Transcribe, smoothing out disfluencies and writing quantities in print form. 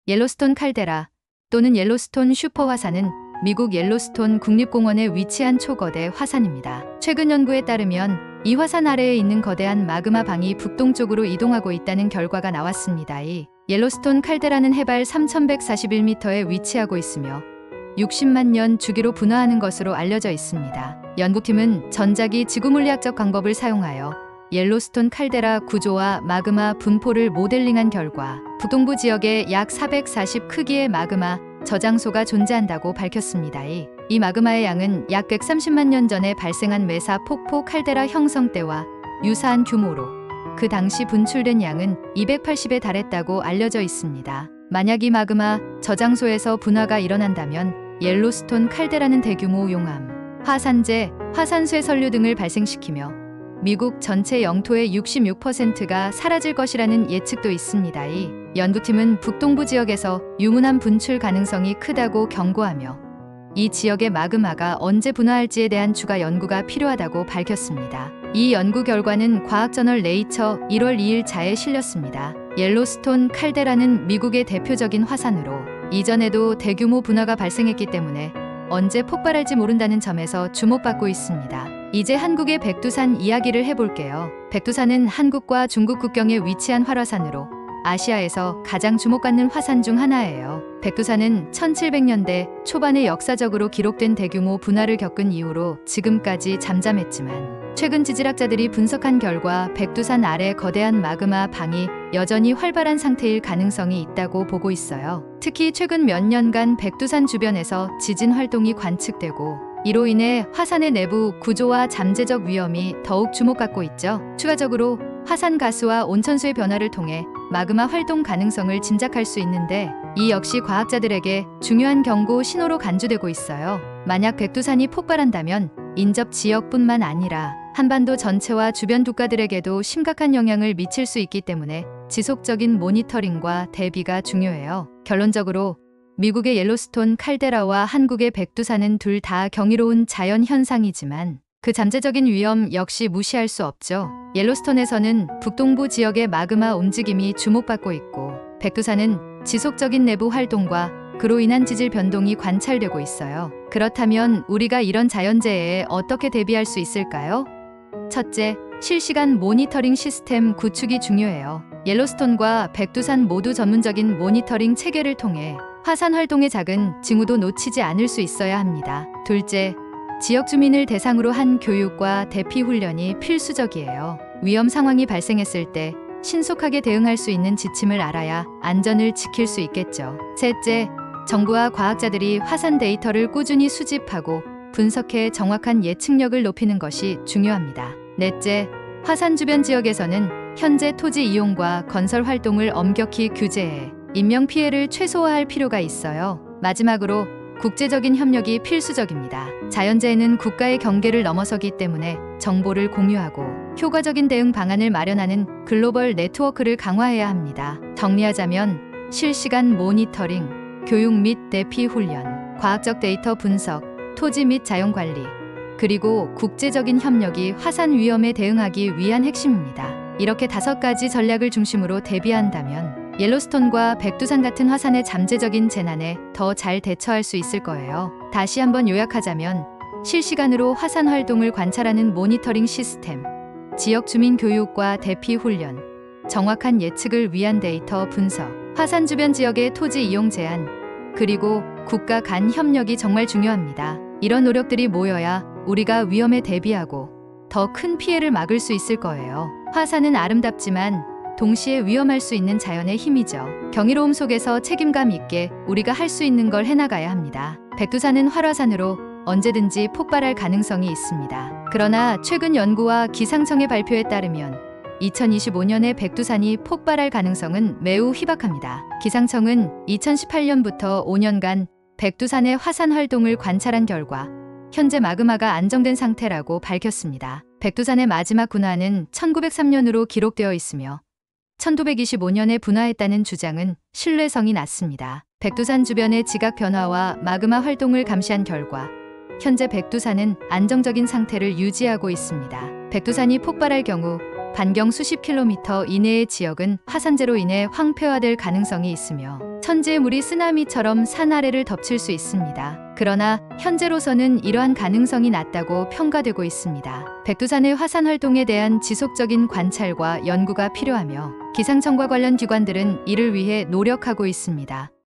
옐로스톤 칼데라 또는 옐로스톤 슈퍼화산은 미국 옐로스톤 국립공원에 위치한 초거대 화산입니다. 최근 연구에 따르면 이 화산 아래에 있는 거대한 마그마 방이 북동쪽으로 이동하고 있다는 결과가 나왔습니다. 이 옐로스톤 칼데라는 해발 3141m에 위치하고 있으며 60만 년 주기로 분화하는 것으로 알려져 있습니다. 연구팀은 전자기 지구물리학적 방법을 사용하여 옐로스톤 칼데라 구조와 마그마 분포를 모델링한 결과 북동부 지역에 약 440 크기의 마그마 저장소가 존재한다고 밝혔습니다. 이 마그마의 양은 약 130만 년 전에 발생한 메사 폭포 칼데라 형성 때와 유사한 규모로 그 당시 분출된 양은 280에 달했다고 알려져 있습니다. 만약 이 마그마 저장소에서 분화가 일어난다면 옐로스톤 칼데라는 대규모 용암, 화산재, 화산쇠 선류 등을 발생시키며 미국 전체 영토의 66%가 사라질 것이라는 예측도 있습니다. 이 연구팀은 북동부 지역에서 유문함 분출 가능성이 크다고 경고하며 이 지역의 마그마가 언제 분화할지에 대한 추가 연구가 필요하다고 밝혔습니다. 이 연구 결과는 과학저널 네이처 1월 2일 자에 실렸습니다. 옐로스톤 칼데라는 미국의 대표적인 화산으로 이전에도 대규모 분화가 발생했기 때문에 언제 폭발할지 모른다는 점에서 주목받고 있습니다. 이제 한국의 백두산 이야기를 해볼게요. 백두산은 한국과 중국 국경에 위치한 활화산으로 아시아에서 가장 주목받는 화산 중 하나예요. 백두산은 1700년대 초반에 역사적으로 기록된 대규모 분화를 겪은 이후로 지금까지 잠잠했지만 최근 지질학자들이 분석한 결과 백두산 아래 거대한 마그마 방이 여전히 활발한 상태일 가능성이 있다고 보고 있어요. 특히 최근 몇 년간 백두산 주변에서 지진 활동이 관측되고 이로 인해 화산의 내부 구조와 잠재적 위험이 더욱 주목받고 있죠. 추가적으로 화산 가스와 온천수의 변화를 통해 마그마 활동 가능성을 짐작할 수 있는데 이 역시 과학자들에게 중요한 경고 신호로 간주되고 있어요. 만약 백두산이 폭발한다면 인접 지역뿐만 아니라 한반도 전체와 주변 국가들에게도 심각한 영향을 미칠 수 있기 때문에 지속적인 모니터링과 대비가 중요해요. 결론적으로 미국의 옐로스톤 칼데라와 한국의 백두산은 둘 다 경이로운 자연 현상이지만 그 잠재적인 위험 역시 무시할 수 없죠. 옐로스톤에서는 북동부 지역의 마그마 움직임이 주목받고 있고 백두산은 지속적인 내부 활동과 그로 인한 지질 변동이 관찰되고 있어요. 그렇다면 우리가 이런 자연재해에 어떻게 대비할 수 있을까요? 첫째, 실시간 모니터링 시스템 구축이 중요해요. 옐로스톤과 백두산 모두 전문적인 모니터링 체계를 통해 화산 활동의 작은 징후도 놓치지 않을 수 있어야 합니다. 둘째, 지역 주민을 대상으로 한 교육과 대피 훈련이 필수적이에요. 위험 상황이 발생했을 때 신속하게 대응할 수 있는 지침을 알아야 안전을 지킬 수 있겠죠. 셋째, 정부와 과학자들이 화산 데이터를 꾸준히 수집하고 분석해 정확한 예측력을 높이는 것이 중요합니다. 넷째, 화산 주변 지역에서는 현재 토지 이용과 건설 활동을 엄격히 규제해 인명피해를 최소화할 필요가 있어요. 마지막으로 국제적인 협력이 필수적입니다. 자연재해는 국가의 경계를 넘어서기 때문에 정보를 공유하고 효과적인 대응 방안을 마련하는 글로벌 네트워크를 강화해야 합니다. 정리하자면 실시간 모니터링, 교육 및 대피 훈련, 과학적 데이터 분석, 토지 및 자연 관리, 그리고 국제적인 협력이 화산 위험에 대응하기 위한 핵심입니다. 이렇게 5가지 전략을 중심으로 대비한다면 옐로스톤과 백두산 같은 화산의 잠재적인 재난에 더 잘 대처할 수 있을 거예요. 다시 한번 요약하자면 실시간으로 화산 활동을 관찰하는 모니터링 시스템, 지역 주민 교육과 대피 훈련, 정확한 예측을 위한 데이터 분석, 화산 주변 지역의 토지 이용 제한, 그리고 국가 간 협력이 정말 중요합니다. 이런 노력들이 모여야 우리가 위험에 대비하고 더 큰 피해를 막을 수 있을 거예요. 화산은 아름답지만 동시에 위험할 수 있는 자연의 힘이죠. 경이로움 속에서 책임감 있게 우리가 할 수 있는 걸 해나가야 합니다. 백두산은 활화산으로 언제든지 폭발할 가능성이 있습니다. 그러나 최근 연구와 기상청의 발표에 따르면 2025년에 백두산이 폭발할 가능성은 매우 희박합니다. 기상청은 2018년부터 5년간 백두산의 화산 활동을 관찰한 결과 현재 마그마가 안정된 상태라고 밝혔습니다. 백두산의 마지막 분화는 1903년으로 기록되어 있으며 1925년에 분화했다는 주장은 신뢰성이 낮습니다. 백두산 주변의 지각 변화와 마그마 활동을 감시한 결과 현재 백두산은 안정적인 상태를 유지하고 있습니다. 백두산이 폭발할 경우 반경 수십 킬로미터 이내의 지역은 화산재로 인해 황폐화될 가능성이 있으며 천지의 물이 쓰나미처럼 산 아래를 덮칠 수 있습니다. 그러나 현재로서는 이러한 가능성이 낮다고 평가되고 있습니다. 백두산의 화산 활동에 대한 지속적인 관찰과 연구가 필요하며 기상청과 관련 기관들은 이를 위해 노력하고 있습니다.